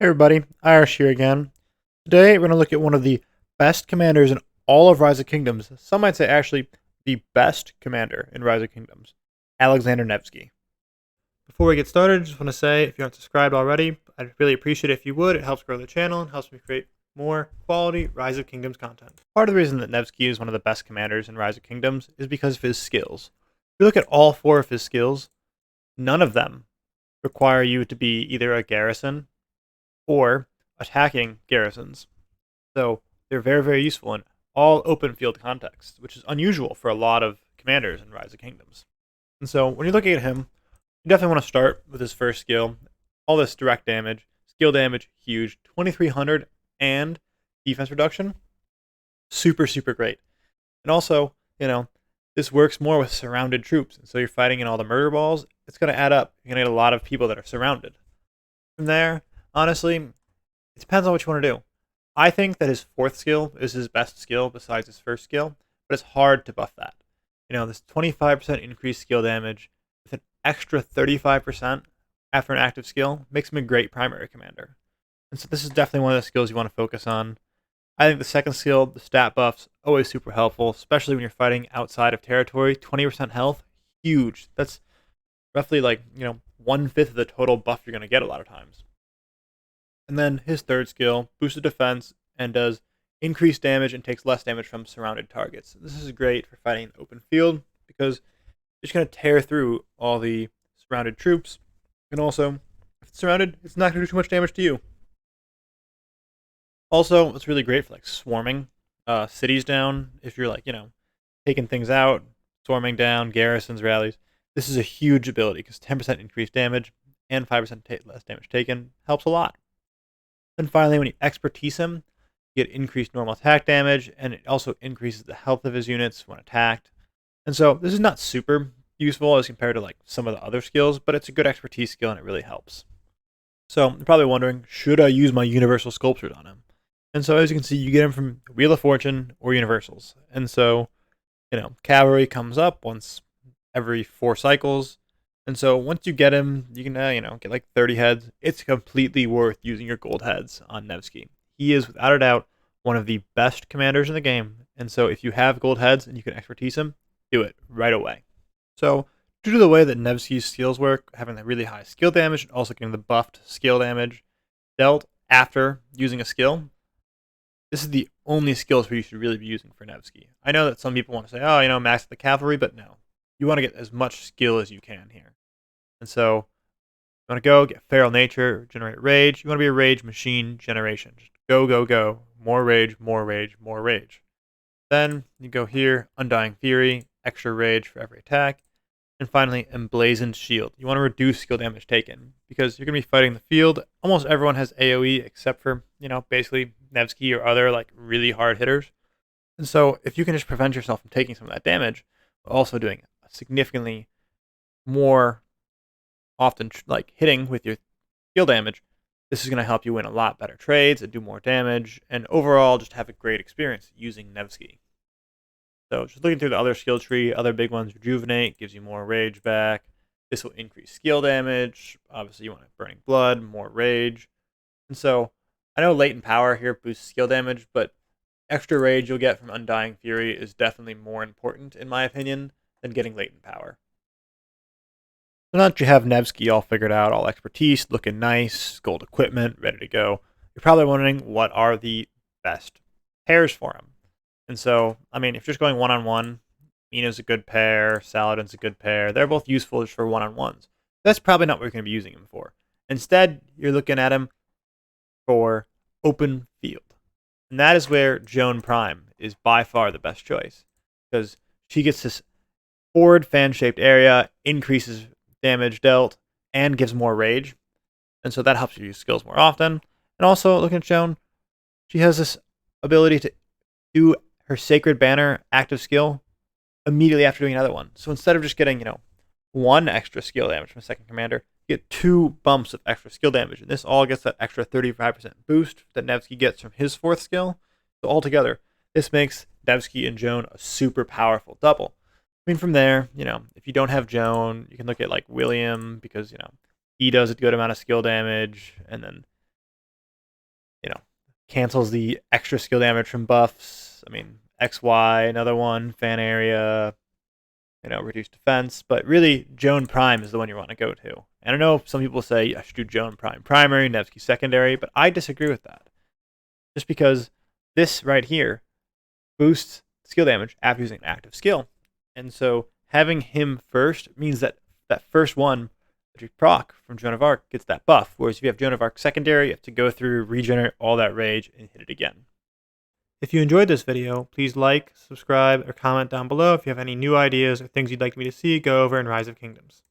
Hey everybody, Irish here again. Today we're going to look at one of the best commanders in all of Rise of Kingdoms. Some might say actually the best commander in Rise of Kingdoms, Alexander Nevsky. Before we get started, just want to say if you aren't subscribed already, I'd really appreciate it if you would. It helps grow the channel and helps me create more quality Rise of Kingdoms content. Part of the reason that Nevsky is one of the best commanders in Rise of Kingdoms is because of his skills. If you look at all four of his skills, none of them require you to be either a garrison or attacking garrisons. So they're very, very useful in all open field contexts, which is unusual for a lot of commanders in Rise of Kingdoms. And so when you're looking at him, you definitely want to start with his first skill. All this direct damage, skill damage, huge, 2300 and defense reduction, super, super great. And also, this works more with surrounded troops. And so you're fighting in all the murder balls, it's going to add up. You're going to get a lot of people that are surrounded. From there, honestly, it depends on what you want to do. I think that his fourth skill is his best skill besides his first skill, but it's hard to buff that. This 25% increased skill damage with an extra 35% after an active skill makes him a great primary commander. And so this is definitely one of the skills you want to focus on. I think the second skill, the stat buffs, always super helpful, especially when you're fighting outside of territory. 20% health, huge. That's roughly like, 1/5 of the total buff you're going to get a lot of times. And then his third skill, boosted defense, and does increased damage and takes less damage from surrounded targets. This is great for fighting in the open field because you're just going to tear through all the surrounded troops. And also, if it's surrounded, it's not going to do too much damage to you. Also, it's really great for like swarming cities down. If you're like, taking things out, swarming down, garrisons, rallies. This is a huge ability because 10% increased damage and 5% less damage taken helps a lot. Then finally, when you expertise him, you get increased normal attack damage, and it also increases the health of his units when attacked. And so this is not super useful as compared to like some of the other skills, but it's a good expertise skill and it really helps. So you're probably wondering, should I use my universal sculptures on him? And so as you can see, you get him from Wheel of Fortune or universals. And so, Cavalry comes up once every 4 cycles. And so once you get him, you can, get like 30 heads. It's completely worth using your gold heads on Nevsky. He is, without a doubt, one of the best commanders in the game. And so if you have gold heads and you can expertise him, do it right away. So due to the way that Nevsky's skills work, having the really high skill damage and also getting the buffed skill damage dealt after using a skill, this is the only skills where you should really be using for Nevsky. I know that some people want to say, oh, max the cavalry, but no. You want to get as much skill as you can here. And so you want to go get feral nature, generate rage. You want to be a rage machine generation. Just go, go, go. More rage, more rage, more rage. Then you go here, undying fury, extra rage for every attack. And finally, emblazoned shield. You want to reduce skill damage taken because you're going to be fighting the field. Almost everyone has AoE except for, basically Nevsky or other like really hard hitters. And so if you can just prevent yourself from taking some of that damage, but also doing significantly more often like hitting with your skill damage, this is going to help you win a lot better trades and do more damage, and overall just have a great experience using Nevsky. So just looking through the other skill tree, other big ones, Rejuvenate gives you more rage back. This will increase skill damage. Obviously, you want Burning Blood, more rage. And so I know Latent Power here boosts skill damage, but extra rage you'll get from Undying Fury is definitely more important, in my opinion, than getting Latent Power. So now that you have Nevsky all figured out, all expertise, looking nice, gold equipment, ready to go, you're probably wondering what are the best pairs for him. And so, if you're just going one-on-one, Mina's a good pair, Saladin's a good pair. They're both useful just for one-on-ones. That's probably not what you're going to be using him for. Instead, you're looking at him for open field. And that is where Joan Prime is by far the best choice. Because she gets this forward fan-shaped area, increases damage dealt, and gives more rage. And so that helps you use skills more often. And also, looking at Joan, she has this ability to do her Sacred Banner active skill immediately after doing another one. So instead of just getting, 1 extra skill damage from a second commander, you get 2 bumps of extra skill damage. And this all gets that extra 35% boost that Nevsky gets from his 4th skill. So altogether, this makes Nevsky and Joan a super powerful double. From there, if you don't have Joan, you can look at like William because, he does a good amount of skill damage. And then cancels the extra skill damage from buffs. I mean, XY, another one, fan area, reduced defense. But really, Joan Prime is the one you want to go to. And I know some people say I should do Joan Prime primary, Nevsky secondary, but I disagree with that. Just because this right here boosts skill damage after using an active skill. And so having him first means that that first one that you proc from Joan of Arc gets that buff. Whereas if you have Joan of Arc secondary, you have to go through, regenerate all that rage, and hit it again. If you enjoyed this video, please like, subscribe, or comment down below if you have any new ideas or things you'd like me to see go over in Rise of Kingdoms.